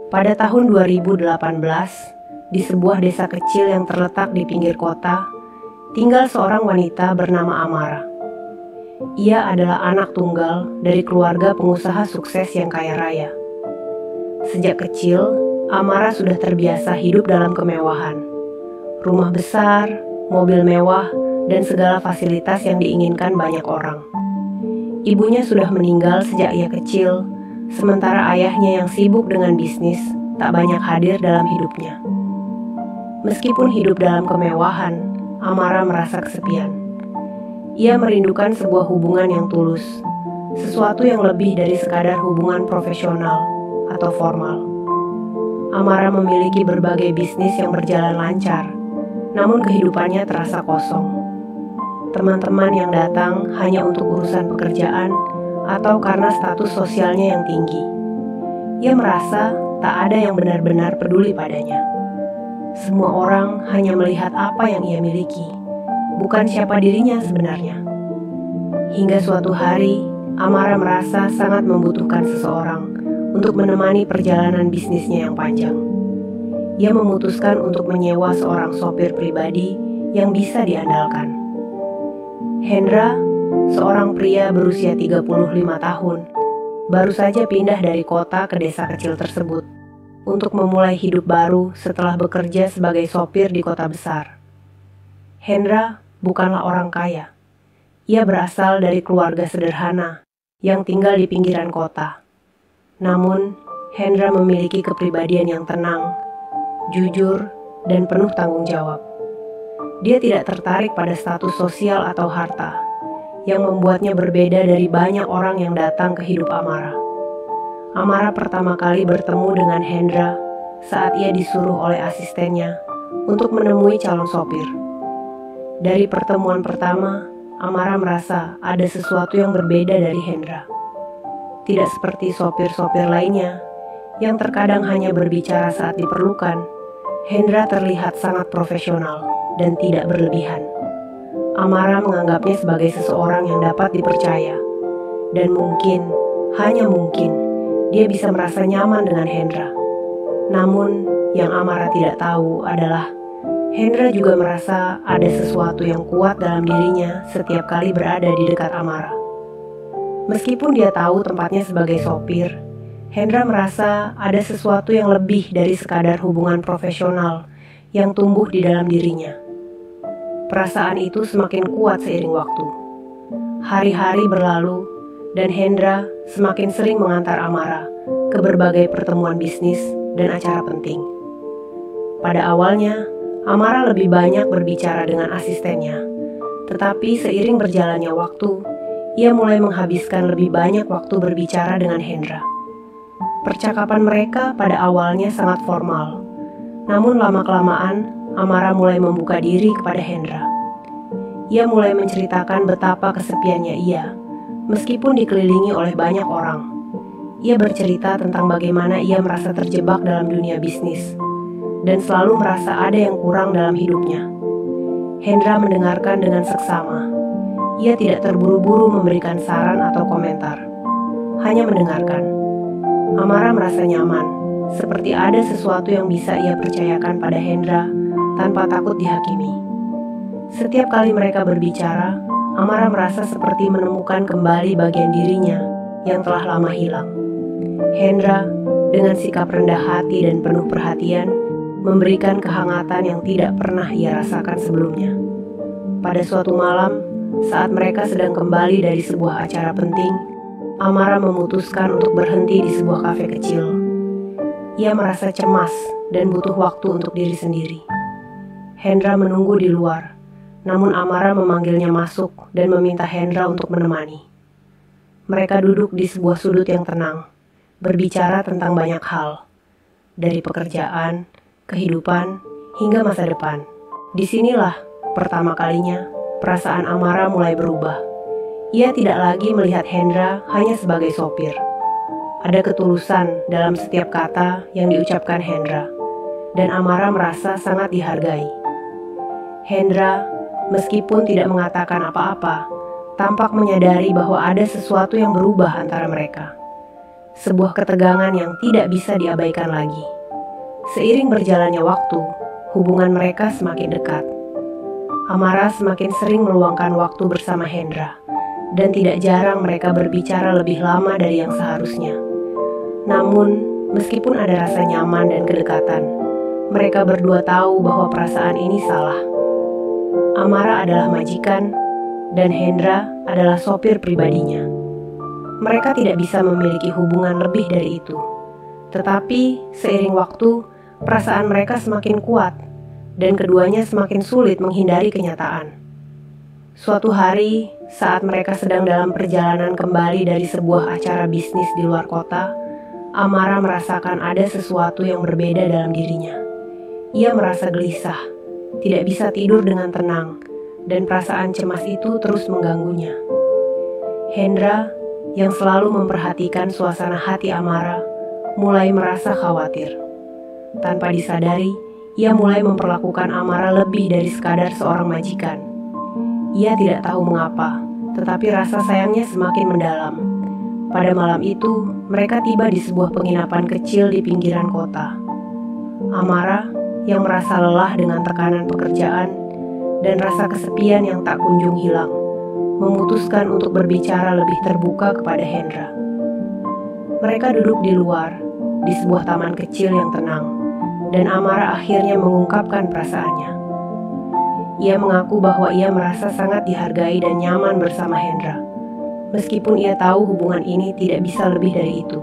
Pada tahun 2018, di sebuah desa kecil yang terletak di pinggir kota, tinggal seorang wanita bernama Amara. Ia adalah anak tunggal dari keluarga pengusaha sukses yang kaya raya. Sejak kecil, Amara sudah terbiasa hidup dalam kemewahan. Rumah besar, mobil mewah, dan segala fasilitas yang diinginkan banyak orang. Ibunya sudah meninggal sejak ia kecil, sementara ayahnya yang sibuk dengan bisnis tak banyak hadir dalam hidupnya. Meskipun hidup dalam kemewahan, Amara merasa kesepian. Ia merindukan sebuah hubungan yang tulus, sesuatu yang lebih dari sekadar hubungan profesional atau formal. Amara memiliki berbagai bisnis yang berjalan lancar, namun kehidupannya terasa kosong. Teman-teman yang datang hanya untuk urusan pekerjaan atau karena status sosialnya yang tinggi. Ia merasa tak ada yang benar-benar peduli padanya. Semua orang hanya melihat apa yang ia miliki, bukan siapa dirinya sebenarnya. Hingga suatu hari, Amara merasa sangat membutuhkan seseorang untuk menemani perjalanan bisnisnya yang panjang. Ia memutuskan untuk menyewa seorang sopir pribadi yang bisa diandalkan. Hendra, seorang pria berusia 35 tahun, baru saja pindah dari kota ke desa kecil tersebut untuk memulai hidup baru setelah bekerja sebagai sopir di kota besar. Hendra bukanlah orang kaya. Ia berasal dari keluarga sederhana yang tinggal di pinggiran kota. Namun, Hendra memiliki kepribadian yang tenang, jujur, dan penuh tanggung jawab. Dia tidak tertarik pada status sosial atau harta, yang membuatnya berbeda dari banyak orang yang datang ke hidup Amara. Amara pertama kali bertemu dengan Hendra saat ia disuruh oleh asistennya untuk menemui calon sopir. Dari pertemuan pertama, Amara merasa ada sesuatu yang berbeda dari Hendra. Tidak seperti sopir-sopir lainnya yang terkadang hanya berbicara saat diperlukan, Hendra terlihat sangat profesional dan tidak berlebihan. Amara menganggapnya sebagai seseorang yang dapat dipercaya, dan mungkin, hanya mungkin, dia bisa merasa nyaman dengan Hendra. Namun, yang Amara tidak tahu adalah Hendra juga merasa ada sesuatu yang kuat dalam dirinya setiap kali berada di dekat Amara. Meskipun dia tahu tempatnya sebagai sopir, Hendra merasa ada sesuatu yang lebih dari sekadar hubungan profesional yang tumbuh di dalam dirinya. Perasaan itu semakin kuat seiring waktu. Hari-hari berlalu, dan Hendra semakin sering mengantar Amara ke berbagai pertemuan bisnis dan acara penting. Pada awalnya, Amara lebih banyak berbicara dengan asistennya, tetapi seiring berjalannya waktu, ia mulai menghabiskan lebih banyak waktu berbicara dengan Hendra. Percakapan mereka pada awalnya sangat formal, namun lama-kelamaan Amara mulai membuka diri kepada Hendra. Ia mulai menceritakan betapa kesepiannya ia, meskipun dikelilingi oleh banyak orang. Ia bercerita tentang bagaimana ia merasa terjebak dalam dunia bisnis, dan selalu merasa ada yang kurang dalam hidupnya. Hendra mendengarkan dengan seksama. Ia tidak terburu-buru memberikan saran atau komentar, hanya mendengarkan. Amara merasa nyaman, seperti ada sesuatu yang bisa ia percayakan pada Hendra tanpa takut dihakimi. Setiap kali mereka berbicara, Amara merasa seperti menemukan kembali bagian dirinya yang telah lama hilang. Hendra, dengan sikap rendah hati dan penuh perhatian, memberikan kehangatan yang tidak pernah ia rasakan sebelumnya. Pada suatu malam, saat mereka sedang kembali dari sebuah acara penting, Amara memutuskan untuk berhenti di sebuah kafe kecil. Ia merasa cemas dan butuh waktu untuk diri sendiri. Hendra menunggu di luar, namun Amara memanggilnya masuk dan meminta Hendra untuk menemani. Mereka duduk di sebuah sudut yang tenang, berbicara tentang banyak hal, dari pekerjaan, kehidupan, hingga masa depan. Disinilah pertama kalinya perasaan Amara mulai berubah. Ia tidak lagi melihat Hendra hanya sebagai sopir. Ada ketulusan dalam setiap kata yang diucapkan Hendra, dan Amara merasa sangat dihargai. Hendra, meskipun tidak mengatakan apa-apa, tampak menyadari bahwa ada sesuatu yang berubah antara mereka. sebuah ketegangan yang tidak bisa diabaikan lagi. Seiring berjalannya waktu, hubungan mereka semakin dekat. Amara semakin sering meluangkan waktu bersama Hendra, dan tidak jarang mereka berbicara lebih lama dari yang seharusnya. Namun, meskipun ada rasa nyaman dan kedekatan, mereka berdua tahu bahwa perasaan ini salah. Amara adalah majikan, dan Hendra adalah sopir pribadinya. Mereka tidak bisa memiliki hubungan lebih dari itu. Tetapi, seiring waktu, perasaan mereka semakin kuat, dan keduanya semakin sulit menghindari kenyataan. Suatu hari, saat mereka sedang dalam perjalanan kembali dari sebuah acara bisnis di luar kota, Amara merasakan ada sesuatu yang berbeda dalam dirinya. Ia merasa gelisah, tidak bisa tidur dengan tenang, dan perasaan cemas itu terus mengganggunya. Hendra, yang selalu memperhatikan suasana hati Amara, mulai merasa khawatir. Tanpa disadari, ia mulai memperlakukan Amara lebih dari sekadar seorang majikan. Ia tidak tahu mengapa, tetapi rasa sayangnya semakin mendalam. Pada malam itu, mereka tiba di sebuah penginapan kecil di pinggiran kota. Amara, yang merasa lelah dengan tekanan pekerjaan dan rasa kesepian yang tak kunjung hilang, memutuskan untuk berbicara lebih terbuka kepada Hendra. Mereka duduk di luar, di sebuah taman kecil yang tenang, dan Amara akhirnya mengungkapkan perasaannya. Ia mengaku bahwa ia merasa sangat dihargai dan nyaman bersama Hendra, meskipun ia tahu hubungan ini tidak bisa lebih dari itu.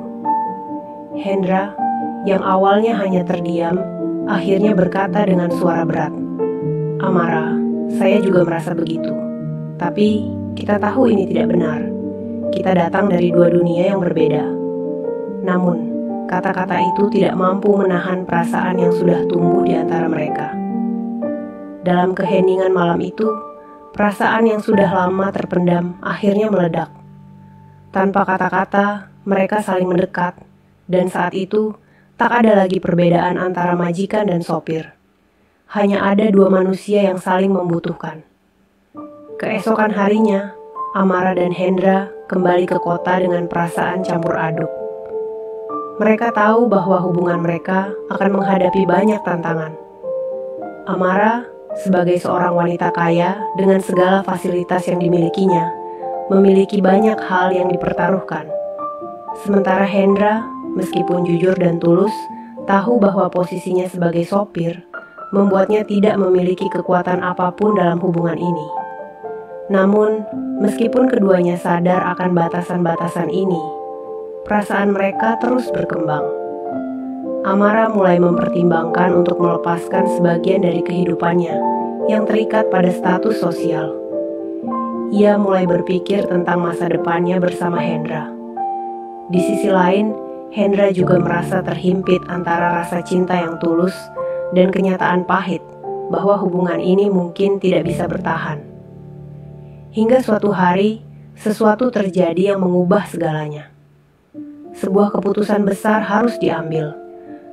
Hendra, yang awalnya hanya terdiam, akhirnya berkata dengan suara berat, "Amara, saya juga merasa begitu. Tapi kita tahu ini tidak benar. Kita datang dari dua dunia yang berbeda." Namun, kata-kata itu tidak mampu menahan perasaan yang sudah tumbuh di antara mereka. Dalam keheningan malam itu, perasaan yang sudah lama terpendam akhirnya meledak. Tanpa kata-kata, mereka saling mendekat, dan saat itu tak ada lagi perbedaan antara majikan dan sopir. Hanya ada dua manusia yang saling membutuhkan. Keesokan harinya, Amara dan Hendra kembali ke kota dengan perasaan campur aduk. Mereka tahu bahwa hubungan mereka akan menghadapi banyak tantangan. Amara, sebagai seorang wanita kaya dengan segala fasilitas yang dimilikinya, memiliki banyak hal yang dipertaruhkan. Sementara Hendra, meskipun jujur dan tulus, tahu bahwa posisinya sebagai sopir membuatnya tidak memiliki kekuatan apapun dalam hubungan ini. Namun, meskipun keduanya sadar akan batasan-batasan ini, perasaan mereka terus berkembang. Amara mulai mempertimbangkan untuk melepaskan sebagian dari kehidupannya yang terikat pada status sosial. Ia mulai berpikir tentang masa depannya bersama Hendra. Di sisi lain, Hendra juga merasa terhimpit antara rasa cinta yang tulus dan kenyataan pahit bahwa hubungan ini mungkin tidak bisa bertahan. Hingga suatu hari, sesuatu terjadi yang mengubah segalanya. Sebuah keputusan besar harus diambil,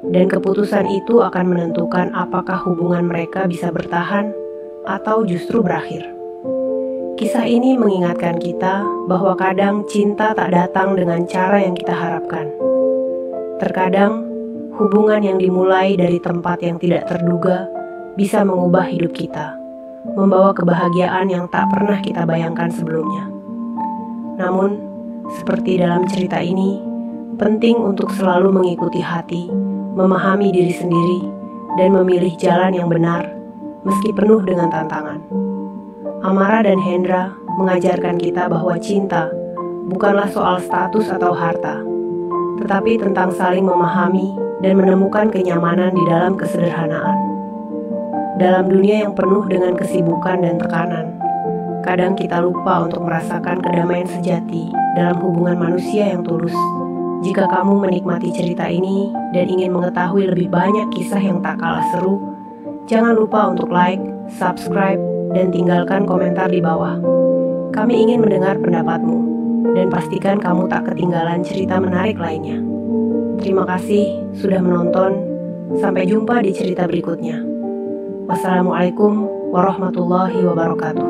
dan keputusan itu akan menentukan apakah hubungan mereka bisa bertahan atau justru berakhir. Kisah ini mengingatkan kita bahwa kadang cinta tak datang dengan cara yang kita harapkan. Terkadang, hubungan yang dimulai dari tempat yang tidak terduga bisa mengubah hidup kita, membawa kebahagiaan yang tak pernah kita bayangkan sebelumnya. Namun, seperti dalam cerita ini, penting untuk selalu mengikuti hati, memahami diri sendiri, dan memilih jalan yang benar, meski penuh dengan tantangan. Amara dan Hendra mengajarkan kita bahwa cinta bukanlah soal status atau harta, tetapi tentang saling memahami dan menemukan kenyamanan di dalam kesederhanaan. Dalam dunia yang penuh dengan kesibukan dan tekanan, kadang kita lupa untuk merasakan kedamaian sejati dalam hubungan manusia yang tulus. Jika kamu menikmati cerita ini dan ingin mengetahui lebih banyak kisah yang tak kalah seru, jangan lupa untuk like, subscribe, dan tinggalkan komentar di bawah. Kami ingin mendengar pendapatmu, dan pastikan kamu tak ketinggalan cerita menarik lainnya. Terima kasih sudah menonton. Sampai jumpa di cerita berikutnya. Wassalamualaikum warahmatullahi wabarakatuh.